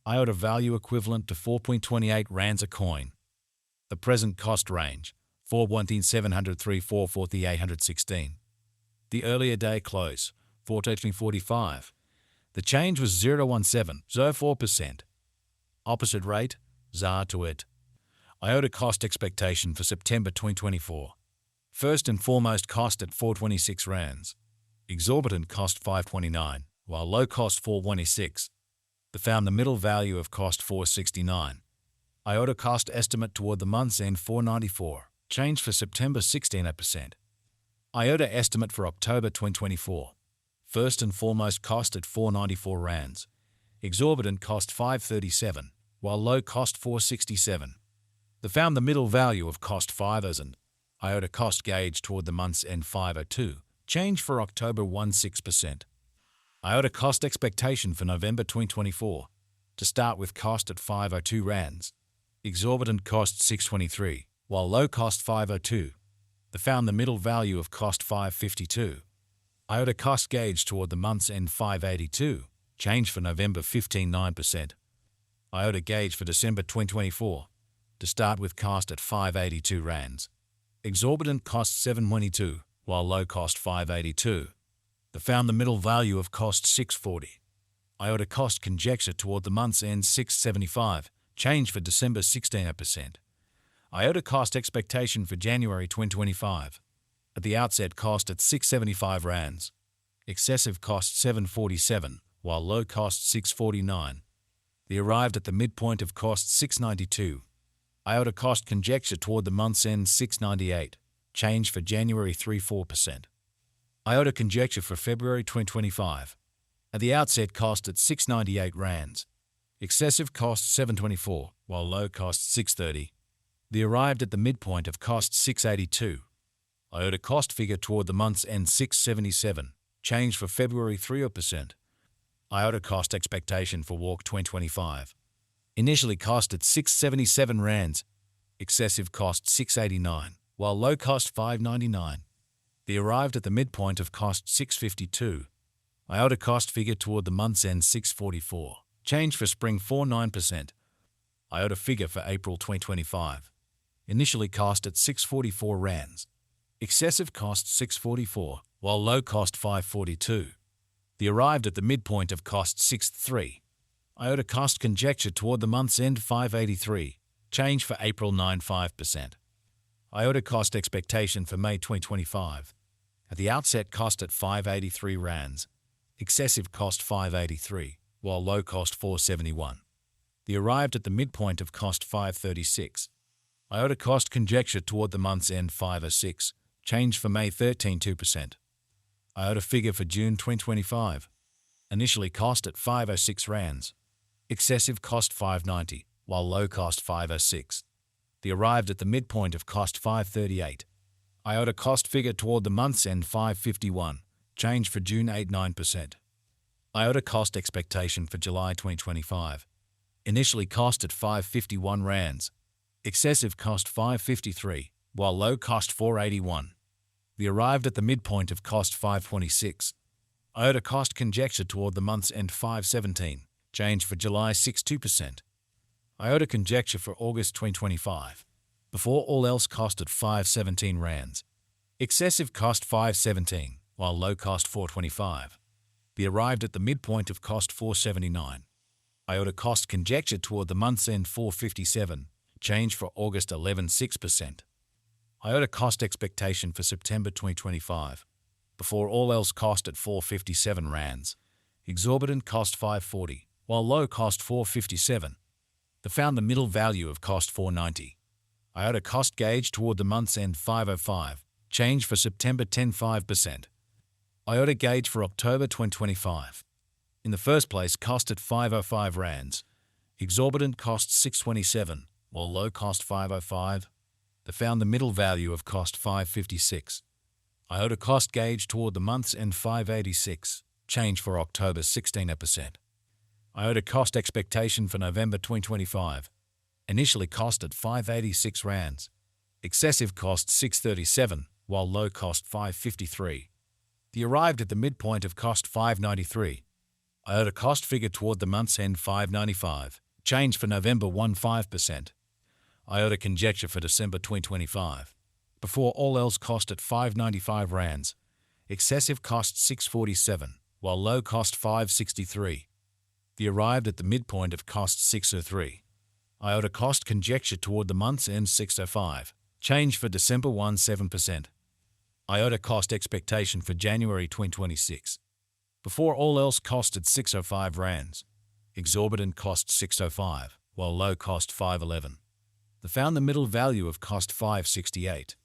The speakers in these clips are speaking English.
Iota value equivalent to 4.28 rands a coin. The present cost range, 4,703 4,816. The earlier day close, 4,1345. The change was 0.1704%. Opposite rate, ZAR to IT. Iota cost expectation for September 2024. First and foremost cost at 426 rands. Exorbitant cost 529, while low cost 426. The found the middle value of cost 469. Iota cost estimate toward the month's end 494. Change for September 16%. Iota estimate for October 2024. First and foremost cost at 494 rands. Exorbitant cost 537, while low cost 467. The found the middle value of cost 5,000. Iota cost gauge toward the month's end 502. Change for October 16%. Iota cost expectation for November 2024. To start with cost at 502 rands. Exorbitant cost 623, while low cost 502. The found the middle value of cost 552. Iota cost gauge toward the month's end 582. Change for November 15.9%. Iota gauge for December 2024. To start with cost at 582 rands. Exorbitant cost 722, while low cost 582. The found the middle value of cost 640. Iota cost conjecture toward the month's end 675. Change for December 16%. Iota cost expectation for January 2025. At the outset cost at 675 rands. Excessive cost 747, while low cost 649. The arrived at the midpoint of cost 692. Iota cost conjecture toward the month's end 698. Change for January 3.4%. Iota conjecture for February 2025. At the outset cost at 698 rands. Excessive cost 724, while low cost 630. The arrived at the midpoint of cost 682. Iota cost figure toward the month's end 677. Change for February 3%. Iota cost expectation for Walk 2025. Initially cost at 677 rands. Excessive cost 689, while low cost 599. The arrived at the midpoint of cost 652. Iota cost figure toward the month's end 644. Change for spring 49%. Iota figure for April 2025. Initially cost at 644 rands. Excessive cost 644, while low cost 542. The arrived at the midpoint of cost 63. Iota cost conjecture toward the month's end 583. Change for April 9.5%. Iota cost expectation for May 2025. At the outset cost at 583 rands. Excessive cost 583, while low cost 471. The arrived at the midpoint of cost 536. Iota cost conjecture toward the month's end 506. Change for May 13.2%. Iota figure for June 2025. Initially cost at 506 rands. Excessive cost 590, while low cost 506. The arrived at the midpoint of cost 538. Iota cost figure toward the month's end 551. Change for June 8.9%. Iota cost expectation for July 2025. Initially cost at 551 rands. Excessive cost 553, while low cost 481. The arrived at the midpoint of cost 526. Iota cost conjecture toward the month's end 517. Change for July 6.2%. Iota conjecture for August 2025. Before all else cost at 517 rands. Excessive cost 517, while low cost 425. The arrived at the midpoint of cost 479. Iota cost conjecture toward the month's end 457. Change for August 11.6%. Iota cost expectation for September 2025. Before all else cost at 457 rands. Exorbitant cost 540, while low cost 457. The found the middle value of cost 490. Iota cost gauge toward the month's end 505. Change for September 10.5%. Iota gauge for October 2025. In the first place cost at 505 rands. Exorbitant cost 627, while low cost 505. The found the middle value of cost 556. Iota cost gauge toward the month's end 586. Change for October 16%. Iota cost expectation for November 2025. Initially cost at 586 rands. Excessive cost 637, while low cost 553. The arrived at the midpoint of cost 593. Iota cost figure toward the month's end 5.95. Change for November 15%. Iota conjecture for December 2025. Before all else cost at 5.95 rands. Excessive cost 6.47, while low cost 5.63. The arrived at the midpoint of cost 6.03. Iota cost conjecture toward the month's end 6.05. Change for December 17%. Iota cost expectation for January 2026. Before all else cost at 6.05 rands. Exorbitant cost 6.05, while low cost 5.11. They found the middle value of cost 5.68.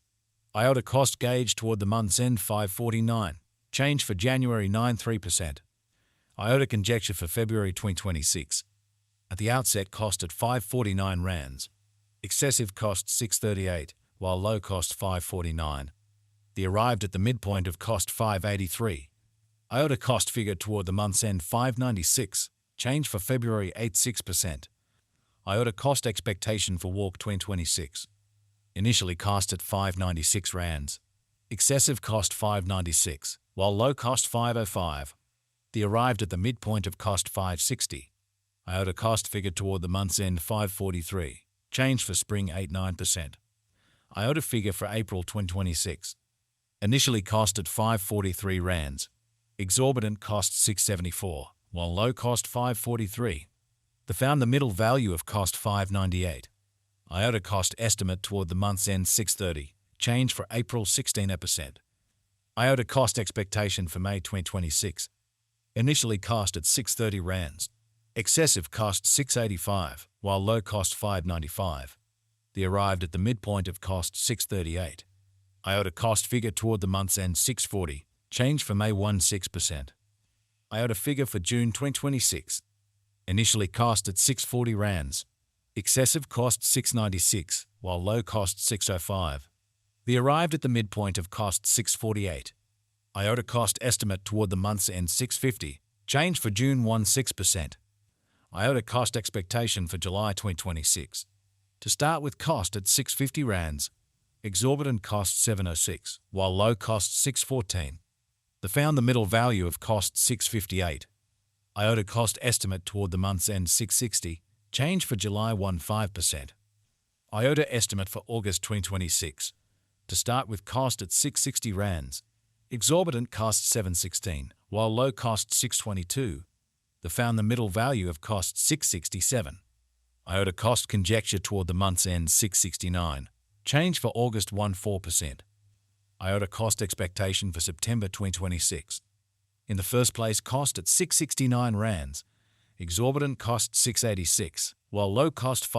Iota cost gauge toward the month's end 5.49. Change for January 9.3%. Iota conjecture for February 2026. At the outset cost at 5.49 rands. Excessive cost 6.38, while low cost 5.49. The arrived at the midpoint of cost 5.83. Iota cost figure toward the month's end 5.96. Change for February 8.6%. Iota cost expectation for Walk 2026. Initially cost at 5.96 rands. Excessive cost 5.96, while low cost 5.05. The arrived at the midpoint of cost 5.60. Iota cost figure toward the month's end 5.43. Change for spring 8.9%. Iota figure for April 2026. Initially cost at 5.43 rands. Exorbitant cost 6.74, while low cost 5.43. They found the middle value of cost 5.98. Iota cost estimate toward the month's end 6.30. Change for April 16%. Iota cost expectation for May 2026. Initially cost at 6.30 rands. Excessive cost 6.85, while low cost 5.95. The arrived at the midpoint of cost 6.38. Iota cost figure toward the month's end 6.40. Change for May 16%. Iota figure for June 2026. Initially cost at 6.40 rands. Excessive cost 6.96, while low cost 6.05. The arrived at the midpoint of cost 6.48. Iota cost estimate toward the month's end 6.50. Change for June 16%. Iota cost expectation for July 2026. To start with cost at 6.50 rands. Exorbitant cost 7.06, while low cost 6.14. They found the middle value of cost 6.58. Iota cost estimate toward the month's end 6.60. Change for July 15%. Iota estimate for August 2026. To start with cost at 6.60 rands. Exorbitant cost 7.16, while low cost 6.22. They found the middle value of cost 6.67. Iota cost conjecture toward the month's end 6.69. Change for August 14%. Iota cost expectation for September 2026. In the first place cost at 6.69 rands. Exorbitant cost 6.86, while low cost